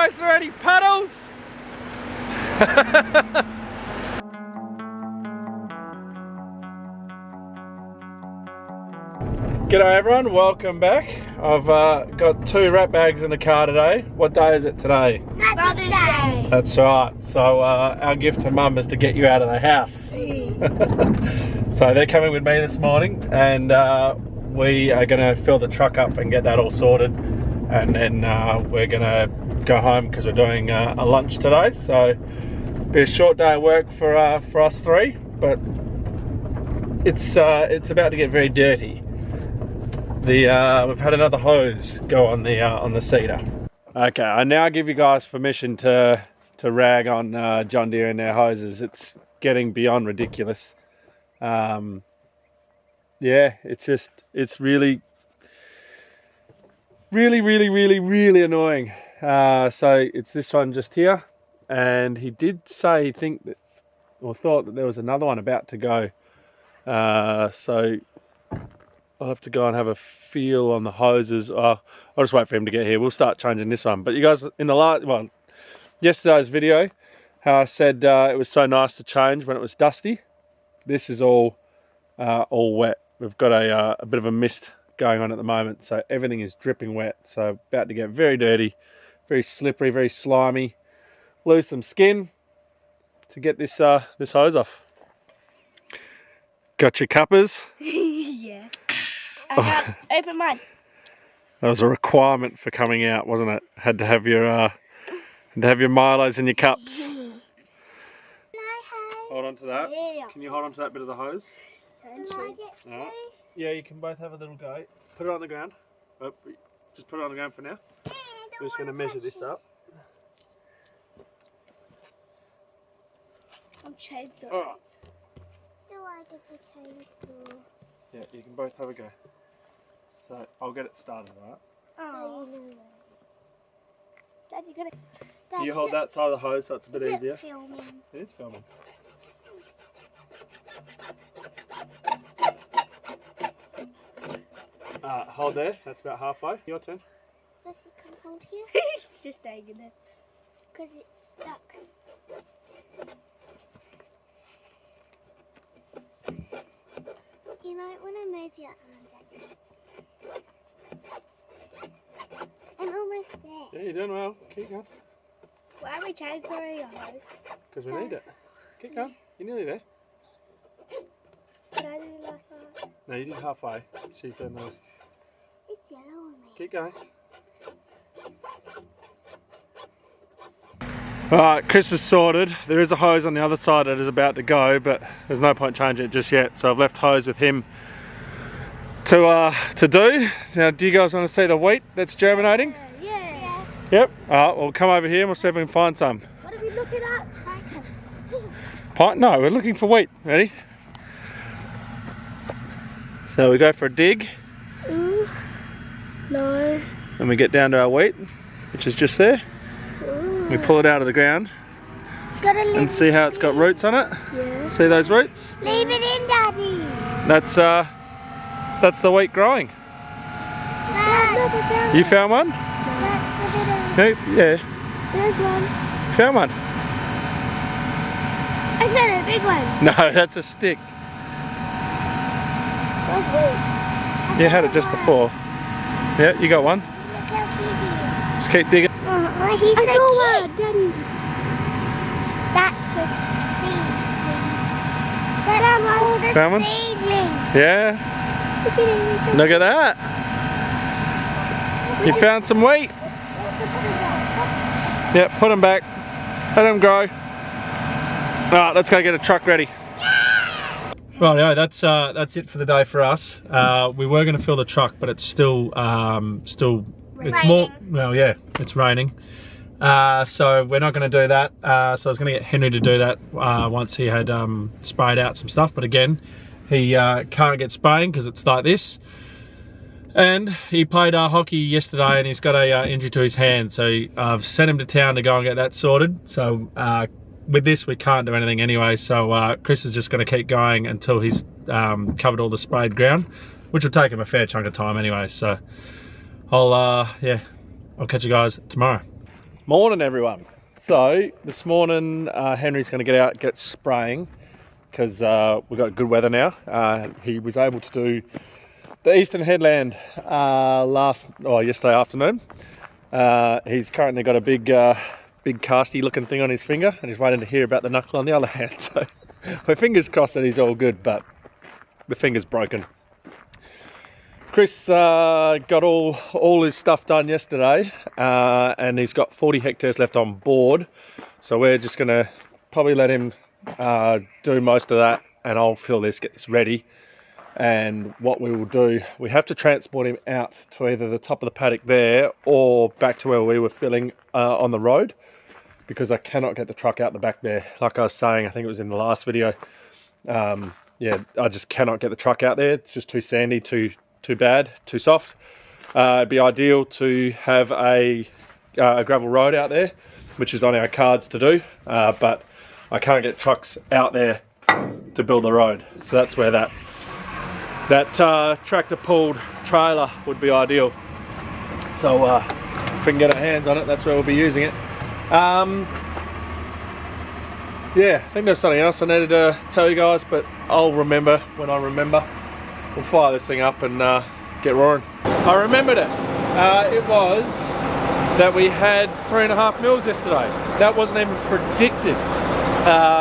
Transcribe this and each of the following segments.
go through any puddles? G'day everyone, welcome back. I've got 2 rat bags in the car today. What day is it today? Mother's Day. That's right. So our gift to Mum is to get you out of the house. So they're coming with me this morning, and we are going to fill the truck up and get that all sorted, and then we're going to go home because we're doing a lunch today. So be a short day of work for us 3, but it's about to get very dirty. We've had another hose go on the cedar. Okay, I now give you guys permission to rag on John Deere and their hoses. It's getting beyond ridiculous. Yeah, it's really annoying. So it's this one just here, and he did say thought that there was another one about to go. So I'll have to go and have a feel on the hoses. I'll just wait for him to get here. We'll start changing this one. But you guys, in the yesterday's video, how I said it was so nice to change when it was dusty. This is all wet. We've got a bit of a mist going on at the moment, so everything is dripping wet. So about to get very dirty, very slippery, very slimy. Lose some skin to get this hose off. Got your cuppers? Yeah. I open mine. That was a requirement for coming out, wasn't it? Had to have your Milos in your cups. Hold on to that. Yeah. Can you hold on to that bit of the hose? Right. Yeah, you can both have a little go. Put it on the ground. Oh, just put it on the ground for now. We're just going to measure this up. I'm chainsaw. All right. Do I get the chainsaw? Yeah, you can both have a go. So I'll get it started, right? Oh. Dad, you got it. Can you hold that side of the hose so it's a bit easier? Is it filming? It is filming. Hold there. That's about halfway. Your turn. Does it come hold here? It's just hanging there. Because it's stuck. You might want to move your arm, Daddy. I'm almost there. Yeah, you're doing well. Keep going. Why are we chainsawing your hose? Because we need it. Keep going. You're nearly there. Did I do the last part? No, you did halfway. She's done the rest. It's yellow on me. Keep going. Alright, Chris is sorted. There is a hose on the other side that is about to go, but there's no point changing it just yet. So I've left hose with him to do. Now, do you guys want to see the wheat that's germinating? Yeah. Yep. Alright, we'll come over here and we'll see if we can find some. What are we looking at? Pine? No, we're looking for wheat. Ready? So we go for a dig. Ooh. No. And we get down to our wheat, which is just there. Ooh. We pull it out of the ground It's got a little. and see how it's got roots on it. Yeah. See those roots? Leave it in, Daddy. That's the wheat growing. Dad. You found one? That's a bit of. Yeah. There's one. Found one. I got a big one. No, that's a stick. Where's wheat? You had it just before. Yeah, you got one. Look how big he is. Just keep digging. He's so cute. Daddy. That's a seedling. That's called a Found one? seedling. Yeah. Look at him. Look at that. You found some wheat. Yeah, put them back. Let them grow. Alright, let's go get a truck ready. Right, that's it for the day for us. We were going to fill the truck, but it's still it's more. Well, yeah, it's raining. So we're not going to do that. So I was going to get Henry to do that once he had sprayed out some stuff. But again, he can't get spraying because it's like this. And he played hockey yesterday and he's got a injury to his hand. So I've sent him to town to go and get that sorted. So with this, we can't do anything anyway. So Chris is just going to keep going until he's covered all the sprayed ground, which will take him a fair chunk of time anyway. So I'll catch you guys tomorrow. Morning everyone. So this morning Henry's going to get out, get spraying because we've got good weather now. He was able to do the eastern headland yesterday afternoon. He's currently got a big casty looking thing on his finger and he's waiting to hear about the knuckle on the other hand. So my fingers crossed that he's all good, but the finger's broken. Chris got all his stuff done yesterday and he's got 40 hectares left on board. So we're just going to probably let him do most of that and I'll fill this, get this ready. And what we will do, we have to transport him out to either the top of the paddock there or back to where we were filling on the road because I cannot get the truck out the back there. Like I was saying, I think it was in the last video. Yeah, I just cannot get the truck out there. It's just too sandy, too bad, too soft. It'd be ideal to have a gravel road out there, which is on our cards to do, but I can't get trucks out there to build the road. So that's where that tractor pulled trailer would be ideal. So if we can get our hands on it, that's where we'll be using it. Yeah, I think there's something else I needed to tell you guys, but I'll remember when I remember. We'll fire this thing up and get roaring. I remembered it. It was that we had 3.5 mils yesterday. That wasn't even predicted.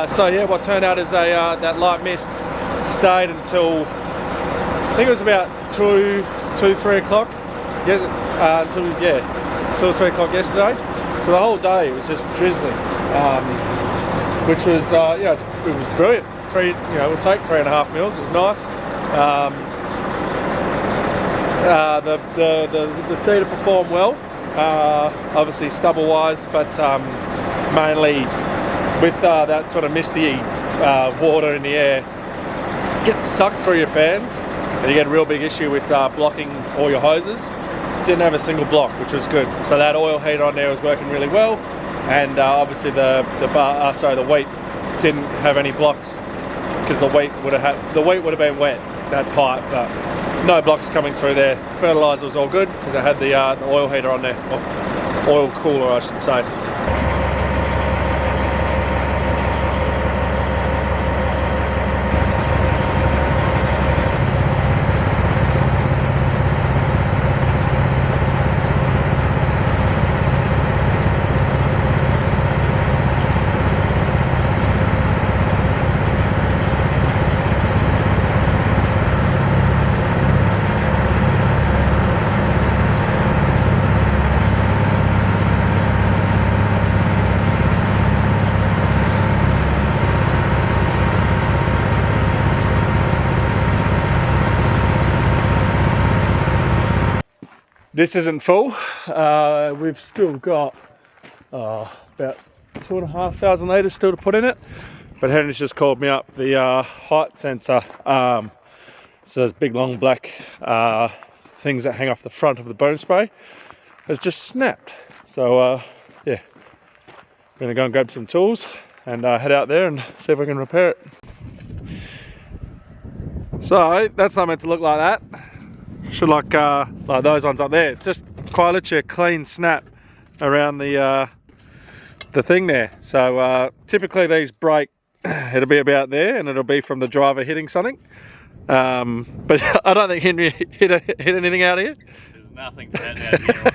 So yeah, what turned out is that light mist stayed until I think it was about 2, 3 o'clock. Until 2 or 3 o'clock yesterday. So the whole day it was just drizzling, which was it was brilliant. We'll take 3.5 mils. It was nice. The cedar performed well, obviously stubble wise, but mainly with that sort of misty water in the air, gets sucked through your fans and you get a real big issue with blocking all your hoses. Didn't have a single block, which was good. So that oil heater on there was working really well, and obviously the wheat didn't have any blocks because the wheat would have been wet, that pipe, but no blocks coming through there. Fertilizer was all good because I had the oil heater on there, or oil cooler I should say. This isn't full. We've still got about 2,500 litres still to put in it. But Henry's just called me up. The height sensor, so those big long black things that hang off the front of the boom spray, has just snapped. So yeah, I'm gonna go and grab some tools and head out there and see if I can repair it. So that's not meant to look like that. Should like those ones up there. It's just quite literally a clean snap around the thing there. So typically these break, it'll be about there, and it'll be from the driver hitting something. But I don't think Henry hit anything out here. There's nothing bad out here on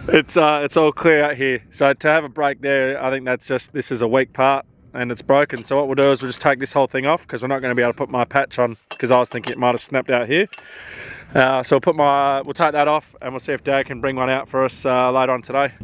that side. It's all clear out here. So to have a break there, I think that's just, this is a weak part and it's broken. So what we'll do is we'll just take this whole thing off because we're not going to be able to put my patch on because I was thinking it might have snapped out here. So we'll take that off and we'll see if Dad can bring one out for us later on today.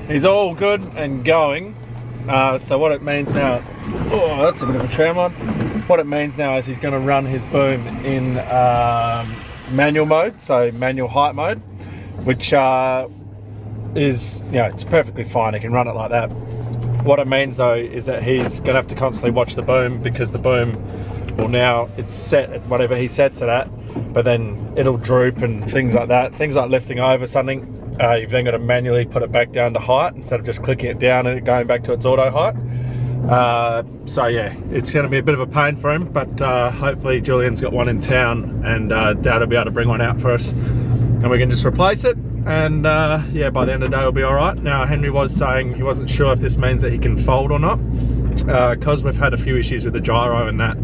He's all good and going. So what it means now, oh, that's a bit of a tram on. What it means now is he's going to run his boom in manual mode, so manual height mode, which is, you know, it's perfectly fine. He can run it like that. What it means though is that he's going to have to constantly watch the boom, because the boom will now, it's set at whatever he sets it at, but then it'll droop and things like that. Things like lifting over something, you've then got to manually put it back down to height instead of just clicking it down and it going back to its auto height. So yeah, it's going to be a bit of a pain for him, but hopefully Julian's got one in town, and Dad will be able to bring one out for us and we can just replace it. And yeah, by the end of the day we'll be all right. Now Henry was saying he wasn't sure if this means that he can fold or not, because we've had a few issues with the gyro and that.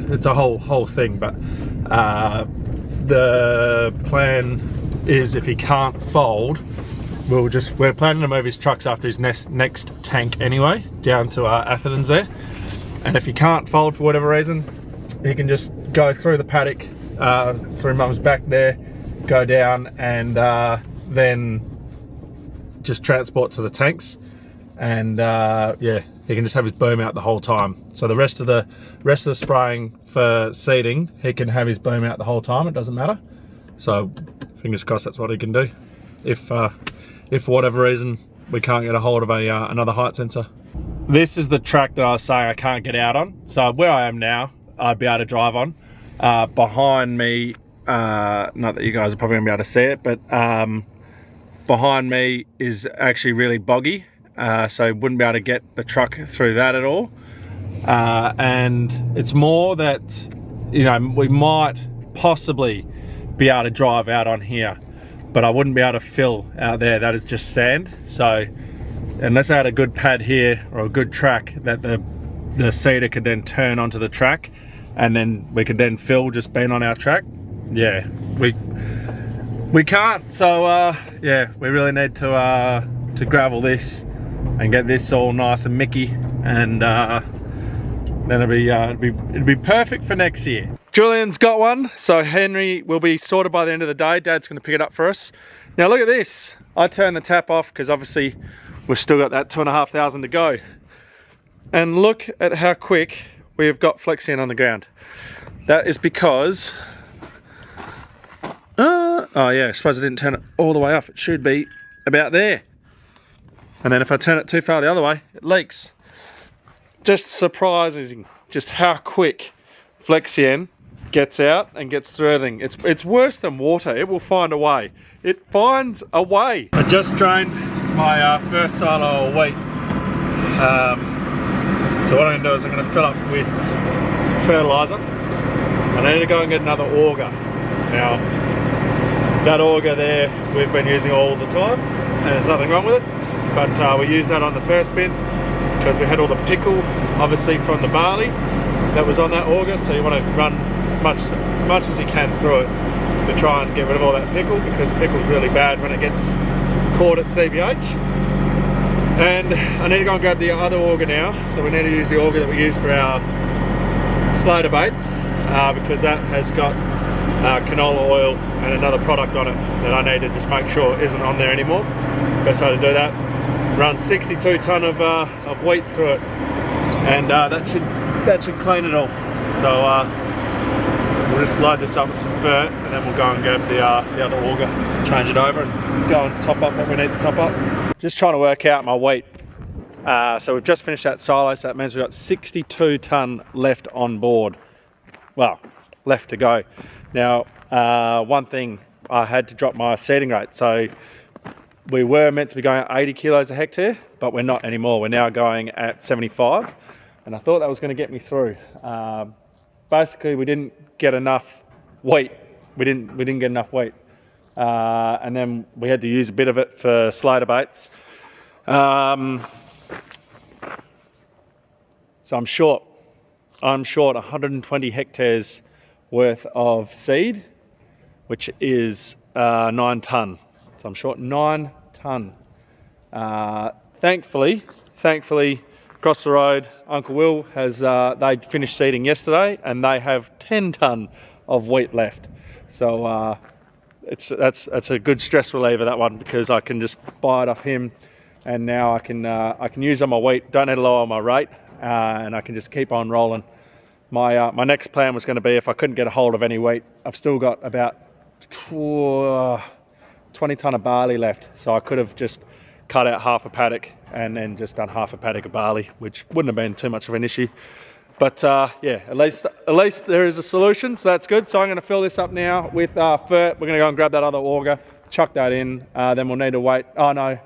It's a whole thing, but the plan is, if he can't fold, we're planning to move his trucks after his next tank anyway, down to Athens there. And if he can't fold for whatever reason, he can just go through the paddock, through Mum's back there, go down, and then just transport to the tanks. And yeah, he can just have his boom out the whole time. So the rest of the spraying for seeding, he can have his boom out the whole time. It doesn't matter. So fingers crossed that's what he can do. If for whatever reason we can't get a hold of another height sensor. This is the track that I was saying I can't get out on. So where I am now, I'd be able to drive on. Behind me, not that you guys are probably gonna be able to see it, but behind me is actually really boggy. So wouldn't be able to get the truck through that at all. And it's more that, you know, we might possibly be able to drive out on here, but I wouldn't be able to fill out there. That is just sand. So unless I had a good pad here or a good track that the cedar could then turn onto the track, and then we could then fill just being on our track, yeah, we can't. So yeah, we really need to gravel this and get this all nice and mickey, and then it'd be perfect for next year. Julian's got one, so Henry will be sorted by the end of the day. Dad's going to pick it up for us. Now look at this. I turned the tap off because obviously we've still got that 2,500 to go. And look at how quick we have got Flexion on the ground. That is because, oh yeah, I suppose I didn't turn it all the way off. It should be about there. And then if I turn it too far the other way, it leaks. Just surprising just how quick Flexion gets out and gets through everything. It's worse than water. It will find a way. It finds a way. I just drained my first silo of wheat. So what I'm going to do is I'm going to fill up with fertiliser. I need to go and get another auger. Now, that auger there we've been using all the time, and there's nothing wrong with it. But we used that on the first bin because we had all the pickle, obviously, from the barley that was on that auger. So you want to run as much as you can through it to try and get rid of all that pickle, because pickle's really bad when it gets caught at CBH. And I need to go and grab the other auger now. So we need to use the auger that we use for our slater baits, because that has got canola oil and another product on it that I need to just make sure isn't on there anymore. Best way to do that, run 62 tonne of wheat through it, and that should clean it all. So we'll just load this up with some fert, and then we'll go and grab the other auger, change it over, and go and top up what we need to top up. Just trying to work out my wheat. So we've just finished that silo, so that means we've got 62 tonne left on board. Well, left to go. Now, one thing, I had to drop my seeding rate. So we were meant to be going at 80 kilos a hectare, but we're not anymore. We're now going at 75, and I thought that was going to get me through. Basically, we didn't get enough wheat. We didn't get enough wheat, and then we had to use a bit of it for slater baits. So I'm short 120 hectares worth of seed, which is 9 tonne. So I'm short 9 tonne. Thankfully, across the road, Uncle Will has, they finished seeding yesterday, and they have 10 tonne of wheat left. So that's a good stress reliever, that one, because I can just buy it off him, and now I can use on my wheat. Don't need to lower my rate, and I can just keep on rolling. My next plan was going to be if I couldn't get a hold of any wheat. I've still got about 20 tonne of barley left, so I could have just cut out half a paddock and then just done half a paddock of barley, which wouldn't have been too much of an issue. But yeah, at least there is a solution, so that's good. So I'm going to fill this up now with fert. We're going to go and grab that other auger, chuck that in, then we'll need to wait. Oh no,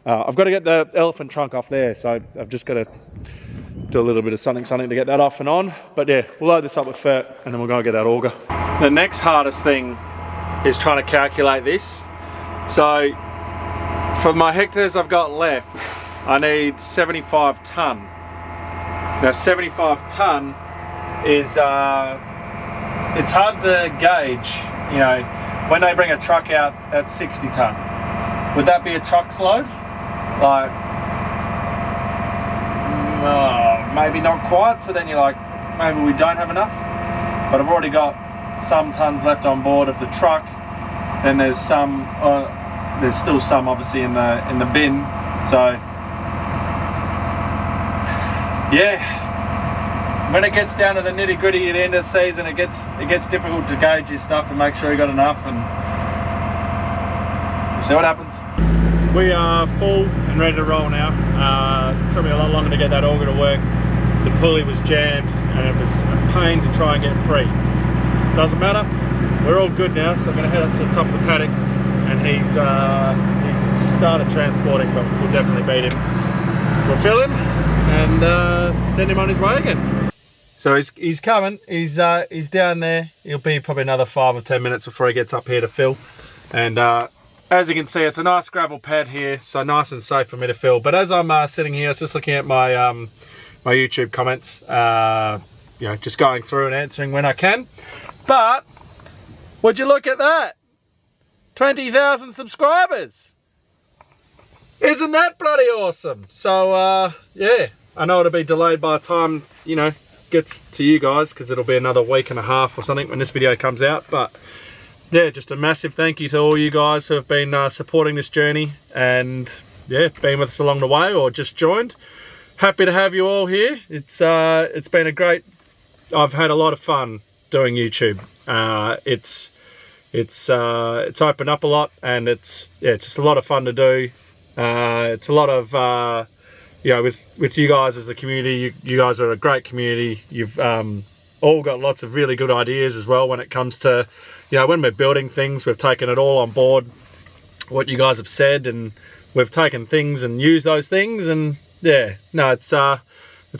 I've got to get the elephant trunk off there, so I've just got to do a little bit of something to get that off and on. But yeah, we'll load this up with fert and then we'll go and get that auger. The next hardest thing is trying to calculate this. So for my hectares I've got left, I need 75 tonne. Now 75 tonne is, it's hard to gauge, you know, when they bring a truck out at 60 tonne. Would that be a truck's load? Like, maybe not quite, so then you're like, maybe we don't have enough. But I've already got some tonnes left on board of the truck. Then there's some, there's still some obviously in the bin, so yeah, when it gets down to the nitty gritty at the end of the season, it gets difficult to gauge your stuff and make sure you got enough, and we'll see what happens. We are full and ready to roll now. It took me a lot longer to get that auger to work. The pulley was jammed and it was a pain to try and get free. Doesn't matter, we're all good now, so I'm going to head up to the top of the paddock, and he's started transporting, but we'll definitely beat him. We'll fill him and send him on his way again. So he's coming. He's down there. He'll be probably another 5 or 10 minutes before he gets up here to fill. And as you can see, it's a nice gravel pad here, so nice and safe for me to fill. But as I'm sitting here, I was just looking at my my YouTube comments, you know, just going through and answering when I can. But would you look at that? 20,000 subscribers. Isn't that bloody awesome? So yeah, I know it'll be delayed by the time, you know, gets to you guys, because it'll be another week and a half or something when this video comes out. But yeah, just a massive thank you to all you guys who have been supporting this journey, and yeah, been with us along the way or just joined. Happy to have you all here. It's been a great, I've had a lot of fun doing YouTube. It's opened up a lot, and it's just a lot of fun to do. It's a lot of you know, with you guys as a community. You guys are a great community. You've all got lots of really good ideas as well when it comes to, you know, when we're building things. We've taken it all on board, what you guys have said, and we've taken things and used those things. And yeah, no, it's a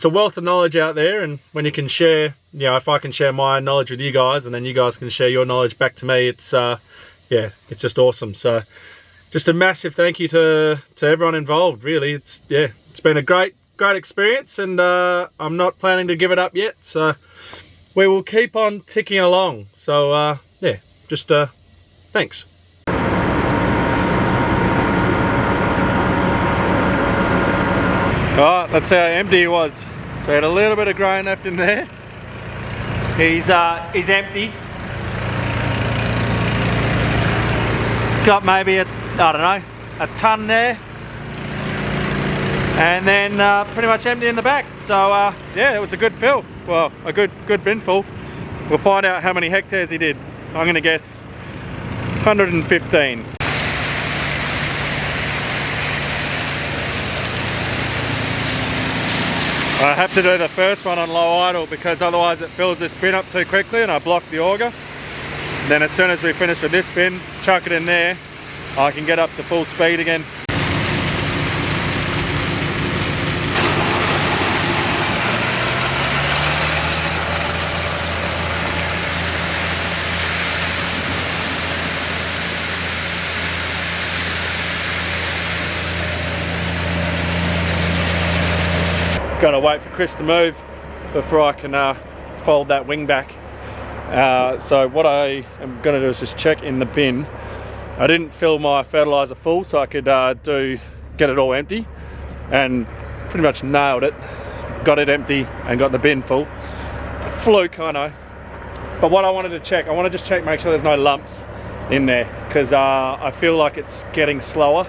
wealth of knowledge out there, and when you can share, you know, if I can share my knowledge with you guys, and then you guys can share your knowledge back to me, it's yeah, it's just awesome. So just a massive thank you to everyone involved. Really, it's been a great experience, and I'm not planning to give it up yet, so we will keep on ticking along. So yeah, just thanks. Alright, that's how empty he was. So he had a little bit of grain left in there. He's empty. Got maybe a tonne there. And then pretty much empty in the back. So yeah, it was a good fill. Well, a good bin full. We'll find out how many hectares he did. I'm gonna guess 115. I have to do the first one on low idle, because otherwise it fills this bin up too quickly and I block the auger. Then as soon as we finish with this bin, chuck it in there, I can get up to full speed again. Gotta wait for Chris to move before I can fold that wing back. So what I am gonna do is just check in the bin. I didn't fill my fertilizer full, so I could get it all empty, and pretty much nailed it. Got it empty and got the bin full. Fluke, I know. But what I wanted to check, I want to just check, make sure there's no lumps in there, because I feel like it's getting slower.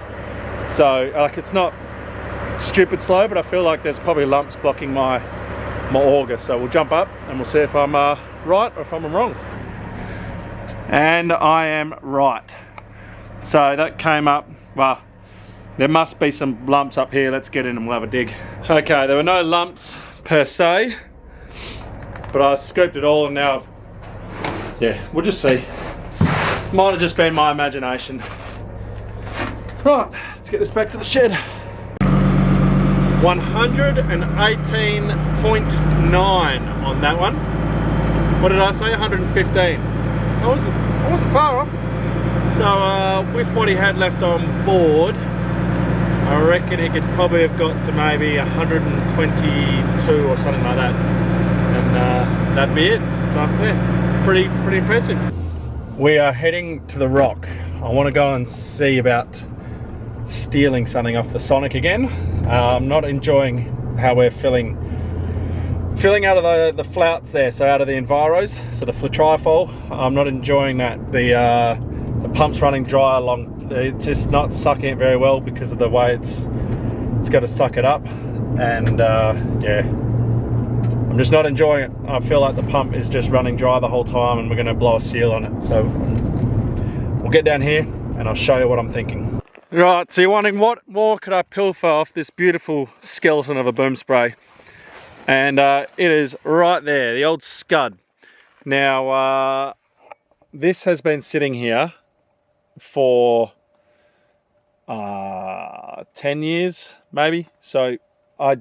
So like, it's not stupid slow, but I feel like there's probably lumps blocking my auger. So we'll jump up and we'll see if I'm right or if I'm wrong. And I am right. So that came up, well, there must be some lumps up here. Let's get in and we'll have a dig. Okay, there were no lumps per se, but I scooped it all and now yeah, we'll just see. Might have just been my imagination. Right, let's get this back to the shed. 118.9 on that one. What did I say? 115. I wasn't far off. So with what he had left on board, I reckon he could probably have got to maybe 122 or something like that, and that'd be it. So yeah, pretty impressive. We are heading to the rock. I want to go and see about stealing something off the Sonic again. I'm not enjoying how we're filling out of the flouts there, so out of the enviros, so the flutrifoil. I'm not enjoying that. The pump's running dry along. It's just not sucking it very well because of the way it's got to suck it up, and yeah, I'm just not enjoying it. I feel like the pump is just running dry the whole time, and we're going to blow a seal on it. So we'll get down here and I'll show you what I'm thinking. Right, so you're wondering what more could I pilfer off this beautiful skeleton of a boom spray, and it is right there, the old scud. Now this has been sitting here for 10 years maybe, so I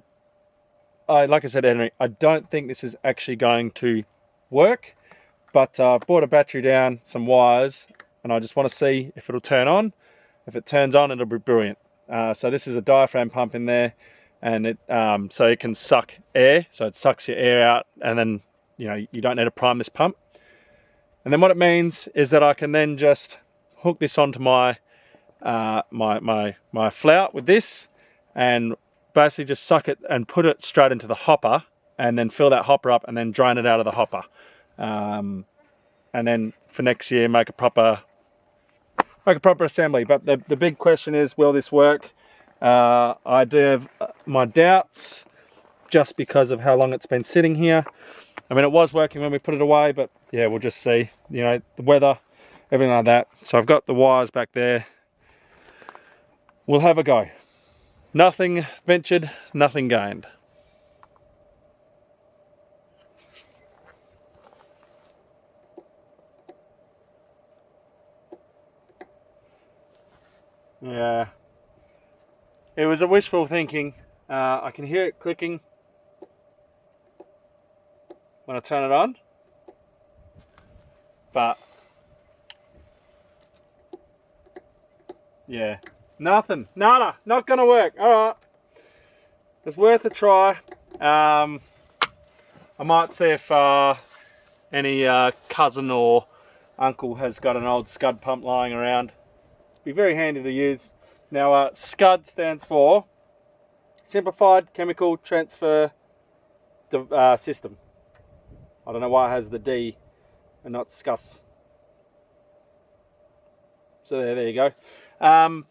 like I said, Henry, I don't think this is actually going to work, but I've brought a battery down, some wires, and I just want to see if it'll turn on. If it turns on, it'll be brilliant. So this is a diaphragm pump in there, and it so it can suck air, so it sucks your air out, and then you don't need to prime this pump. And then what it means is that I can then just hook this onto my my flout with this, and basically just suck it and put it straight into the hopper, and then fill that hopper up and then drain it out of the hopper, and then for next year make a proper assembly. But the big question is, will this work? I do have my doubts just because of how long it's been sitting here. I mean, it was working when we put it away, but yeah, we'll just see, the weather, everything like that. So I've got the wires back there. We'll have a go. Nothing ventured, nothing gained. Yeah, it was a wishful thinking. I can hear it clicking when I turn it on, but yeah, nothing, nada, not gonna work. All right, it's worth a try. I might see if any cousin or uncle has got an old scud pump lying around. Be very handy to use. Now SCUD stands for Simplified Chemical Transfer System. I don't know why it has the D and not SCUS. So there you go. I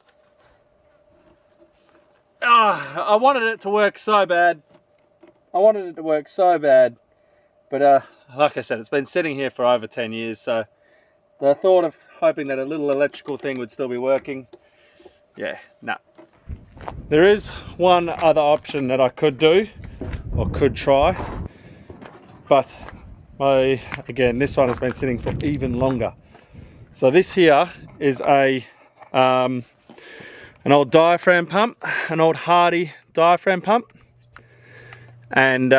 wanted it to work so bad. But like I said, it's been sitting here for over 10 years, so the thought of hoping that a little electrical thing would still be working, yeah, no. There is one other option that I could do, or could try, but again, this one has been sitting for even longer. So this here is an old diaphragm pump, an old Hardy diaphragm pump, and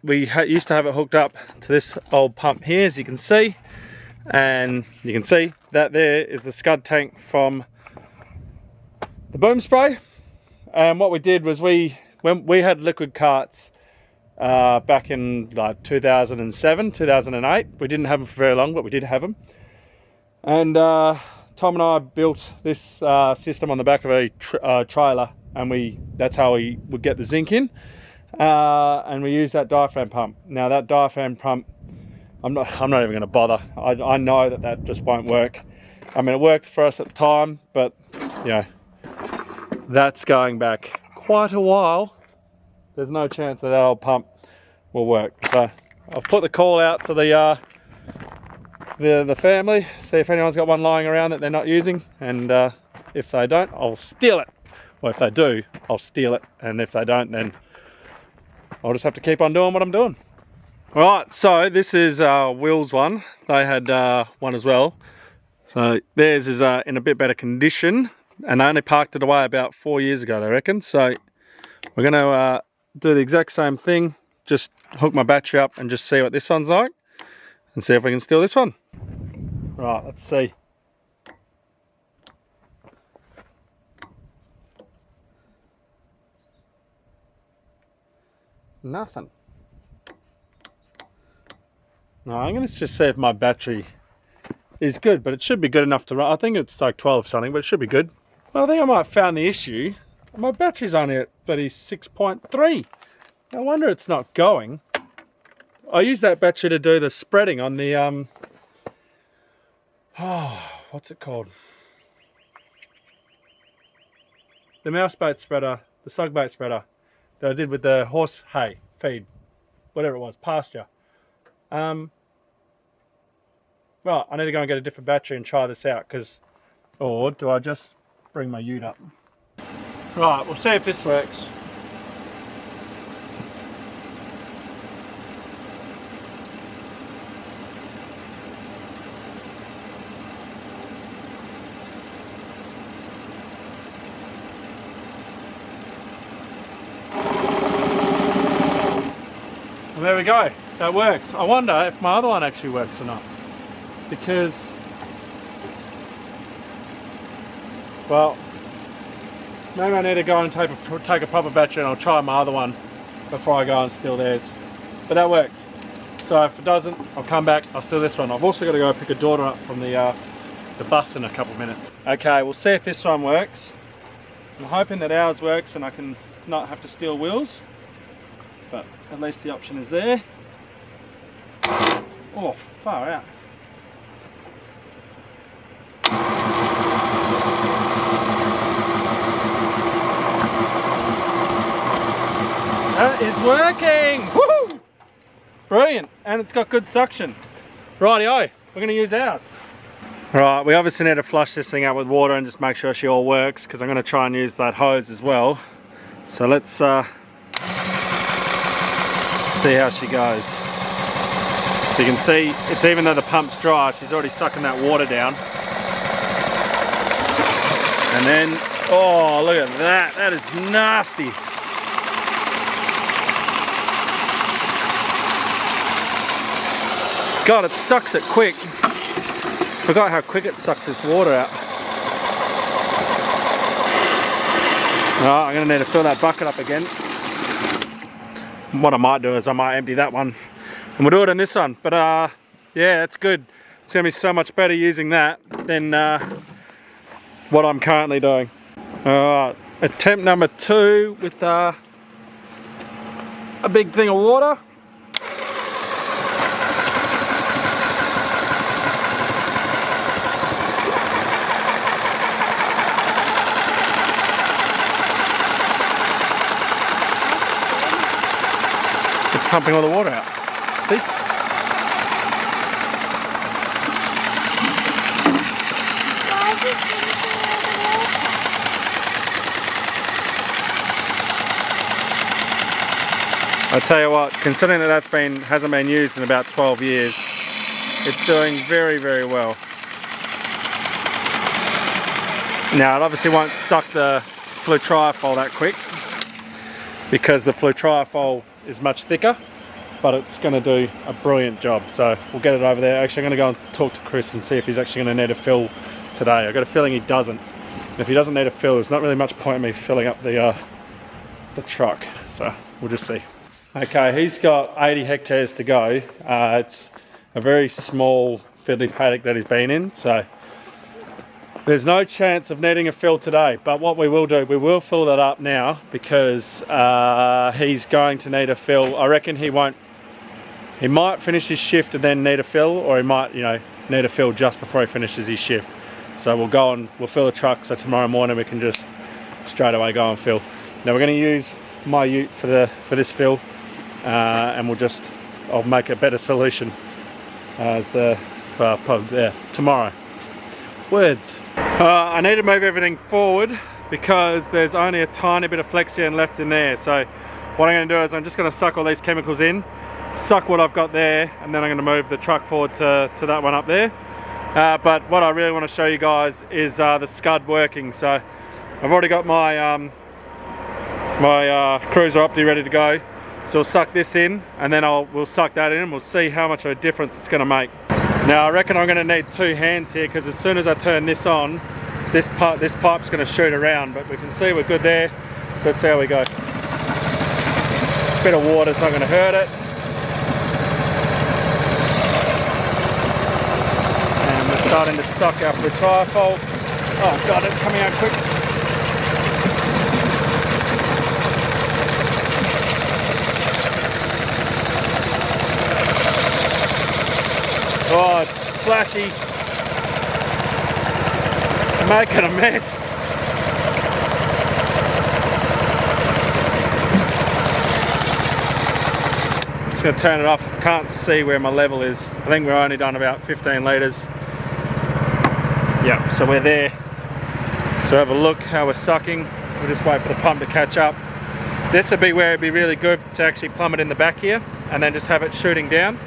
we used to have it hooked up to this old pump here, as you can see. And you can see that there is the scud tank from the boom spray. And what we did was when we had liquid carts back in like 2007, 2008. We didn't have them for very long, but we did have them. And Tom and I built this system on the back of a trailer, and that's how we would get the zinc in. And we used that diaphragm pump. Now that diaphragm pump, I'm not even going to bother. I know that just won't work. I mean, it worked for us at the time, but that's going back quite a while, there's no chance that old pump will work. So I've put the call out to the family, see if anyone's got one lying around that they're not using, and if they don't, I'll steal it. Or if they do, I'll steal it, and if they don't, then I'll just have to keep on doing what I'm doing. Alright, so this is Will's one. They had one as well. So theirs is in a bit better condition, and they only parked it away about 4 years ago, I reckon. So we're going to do the exact same thing, just hook my battery up and just see what this one's like, and see if we can steal this one. Right, let's see. Nothing. No, I'm going to just see if my battery is good, but it should be good enough to run. I think it's like 12 something, but it should be good. Well, I think I might have found the issue. My battery's only at 6.3. No wonder it's not going. I use that battery to do the spreading on the what's it called? The mouse bait spreader, the sug bait spreader that I did with the horse hay feed, whatever it was, pasture. Well, I need to go and get a different battery and try this out, or do I just bring my ute up? Right, we'll see if this works. Well, there we go, that works. I wonder if my other one actually works or not, because, well, maybe I need to go and take a proper battery, and I'll try my other one before I go and steal theirs. But that works. So if it doesn't, I'll come back, I'll steal this one. I've also got to go pick a daughter up from the bus in a couple of minutes. Okay, we'll see if this one works. I'm hoping that ours works and I can not have to steal Will's, but at least the option is there. Oh, far out. That is working! Woohoo! Brilliant, and it's got good suction. Rightio, we're going to use ours. Right, we obviously need to flush this thing out with water and just make sure she all works, because I'm going to try and use that hose as well. So let's see how she goes. So you can see, it's even though the pump's dry, she's already sucking that water down. And then, oh, look at that, that is nasty. God, it sucks it quick. Forgot how quick it sucks this water out. Oh, I'm gonna need to fill that bucket up again. What I might do is I might empty that one and we'll do it in this one. But yeah, it's good. It's gonna be so much better using that than what I'm currently doing. Alright, attempt number 2 with a big thing of water. It's pumping all the water out. See? I tell you what, considering that hasn't been used in about 12 years, it's doing very, very well. Now it obviously won't suck the flutriafol that quick because the flutriafol is much thicker, but it's going to do a brilliant job. So we'll get it over there. Actually, I'm going to go and talk to Chris and see if he's actually going to need a fill today. I've got a feeling he doesn't. If he doesn't need a fill, there's not really much point in me filling up the truck. So we'll just see. Okay, he's got 80 hectares to go. It's a very small fiddly paddock that he's been in, so there's no chance of needing a fill today. But what we will do, we will fill that up now because he's going to need a fill. I reckon he might finish his shift and then need a fill, or he might, need a fill just before he finishes his shift. So we'll go and we'll fill the truck, so tomorrow morning we can just straight away go and fill. Now we're going to use my ute for this fill, and I'll make a better solution as tomorrow. Words. I need to move everything forward because there's only a tiny bit of Flexion left in there. So what I'm going to do is I'm just going to suck all these chemicals in, suck what I've got there, and then I'm going to move the truck forward to that one up there. But what I really want to show you guys is the scud working. So I've already got my my cruiser opti ready to go. So we'll suck this in, and then we'll suck that in, and we'll see how much of a difference it's going to make. Now I reckon I'm going to need 2 hands here, because as soon as I turn this on, this pipe's going to shoot around, but we can see we're good there. So let's see how we go. A bit of water's not going to hurt it. And we're starting to suck out the trifold. Oh god, it's coming out quick. Oh, it's splashy. Making a mess. Just gonna turn it off. Can't see where my level is. I think we're only done about 15 litres. Yeah, so we're there. So have a look how we're sucking. We'll just wait for the pump to catch up. This would be where it'd be really good to actually plumb it in the back here, and then just have it shooting down.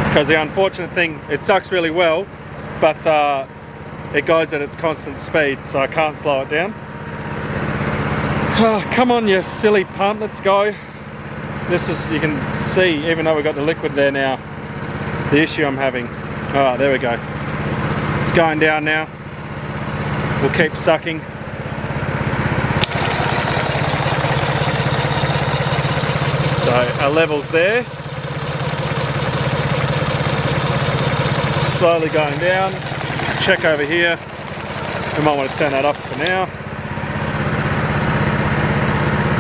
Because the unfortunate thing, it sucks really well, but it goes at its constant speed, so I can't slow it down. Oh, come on, you silly pump, let's go. This is, you can see, even though we've got the liquid there now, the issue I'm having. Oh, there we go. It's going down now. We'll keep sucking. So our level's there. Slowly going down. Check over here. We might want to turn that off for now.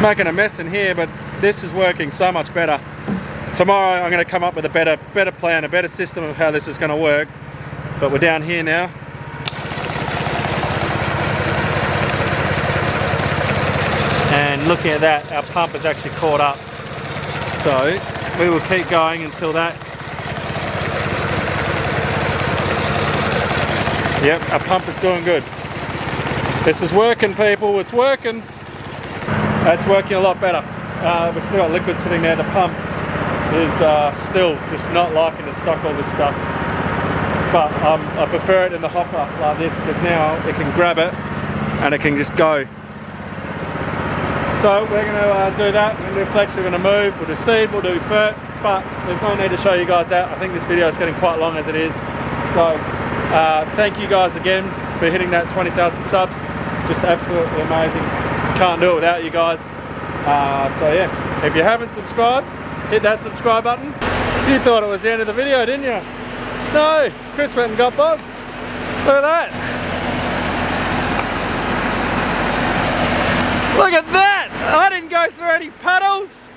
Making a mess in here, but this is working so much better. Tomorrow I'm going to come up with a better plan, a better system of how this is going to work. But we're down here now. And looking at that, our pump is actually caught up. So we will keep going until that. Yep, our pump is doing good. This is working, people, it's working. It's working a lot better. We've still got liquid sitting there. The pump is still just not liking to suck all this stuff. But I prefer it in the hopper like this, because now it can grab it and it can just go. So we're going to do that. We're going to do flex, we're going to move, we'll do seed, we'll do fert, but there's no need to show you guys that. I think this video is getting quite long as it is. So thank you guys again for hitting that 20,000 subs. Just absolutely amazing. Can't do it without you guys. So yeah, if you haven't subscribed, hit that subscribe button. You thought it was the end of the video, didn't you? No, Chris went and got Bob. Look at that. Look at that! I didn't go through any puddles!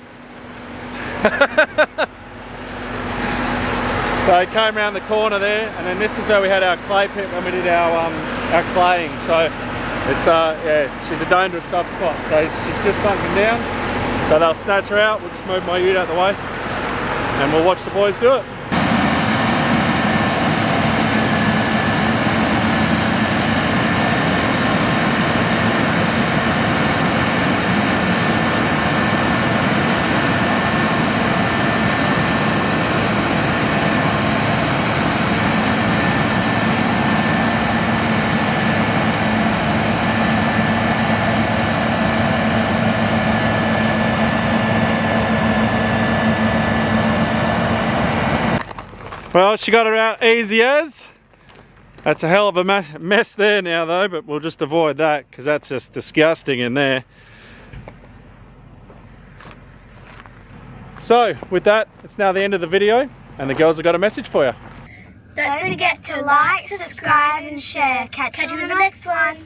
So I came around the corner there, and then this is where we had our clay pit when we did our claying. So it's yeah, she's a dangerous soft spot. So she's just sunken down. So they'll snatch her out. We'll just move my ute out of the way, and we'll watch the boys do it. Well, she got her out easy as. That's a hell of a mess there now though, but we'll just avoid that because that's just disgusting in there. So with that, it's now the end of the video, and the girls have got a message for you. Don't forget to like, subscribe and share. Catch you in the next one.